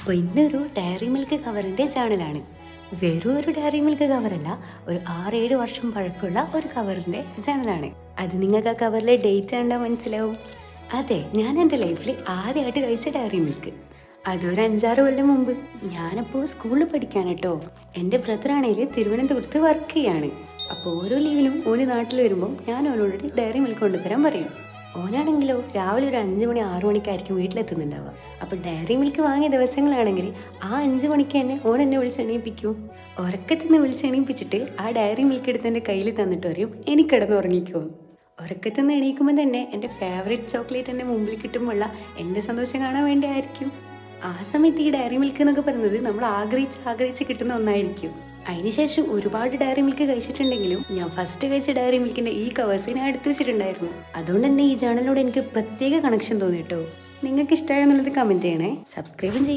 അപ്പോൾ ഇന്നൊരു diary milk കവറിൻ്റെ ചാനലാണ്. വെറും ഒരു ഡയറി മിൽക്ക് കവറല്ല, ഒരു 6-7 വർഷം പഴക്കമുള്ള ഒരു കവറിൻ്റെ ചാനലാണ്. അത് നിങ്ങൾക്ക് ആ കവറിലെ ഡേറ്റ് കണ്ടാൽ മനസ്സിലാവും. അതെ, ഞാൻ എൻ്റെ ലൈഫിൽ ആദ്യമായിട്ട് കഴിച്ച ഡയറി മിൽക്ക് അതൊരു 5-6 കൊല്ലം മുമ്പ്. ഞാനപ്പോൾ സ്കൂളിൽ പഠിക്കാൻ കേട്ടോ. എൻ്റെ ബ്രദറാണെങ്കിൽ തിരുവനന്തപുരത്ത് വർക്ക് ചെയ്യാണ്. അപ്പോൾ ഓരോ ലീവിലും ഓന് നാട്ടിൽ വരുമ്പം ഞാൻ ഓനോട് ഡയറി മിൽക്ക് കൊണ്ടുതരാൻ പറയും. ഓനാണെങ്കിലോ രാവിലെ ഒരു 5 മണി 6 മണിക്കായിരിക്കും വീട്ടിലെത്തുന്നുണ്ടാവുക. അപ്പോൾ ഡയറി മിൽക്ക് വാങ്ങിയ ദിവസങ്ങളാണെങ്കിൽ ആ 5 മണിക്ക് തന്നെ ഓൻ എന്നെ വിളിച്ചെണീപ്പിക്കും. ഉറക്കത്തിന്ന് വിളിച്ചെണീപ്പിച്ചിട്ട് ആ ഡയറി മിൽക്ക് എടുത്ത് എൻ്റെ കയ്യിൽ തന്നിട്ട് പറയും, എനിക്ക് കിടന്ന് ഉറങ്ങിക്കോ. ഉറക്കത്തിന്ന് എണീക്കുമ്പോൾ തന്നെ എൻ്റെ ഫേവറേറ്റ് ചോക്ലേറ്റ് എൻ്റെ മുമ്പിൽ കിട്ടുമ്പോഴുള്ള എൻ്റെ സന്തോഷം കാണാൻ വേണ്ടി ആയിരിക്കും. ആ സമയത്ത് ഈ ഡയറി മിൽക്ക് എന്നൊക്കെ പറയുന്നത് നമ്മൾ ആഗ്രഹിച്ച് കിട്ടുന്ന ഒന്നായിരിക്കും. അതിനുശേഷം ഒരുപാട് ഡയറി മിൽക്ക് കഴിച്ചിട്ടുണ്ടെങ്കിലും ഞാൻ ഫസ്റ്റ് കഴിച്ച ഡയറി മിൽക്കിന്റെ ഈ കവേഴ്സ് ഞാൻ എടുത്തു വെച്ചിട്ടുണ്ടായിരുന്നു. അതുകൊണ്ട് തന്നെ ഈ ചാനലിനോട് എനിക്ക് പ്രത്യേക കണക്ഷൻ തോന്നി കേട്ടോ. നിങ്ങൾക്ക് ഇഷ്ടമായെന്നുള്ളത് കമന്റ് ചെയ്യണേ. സബ്സ്ക്രൈബും ചെയ്യും.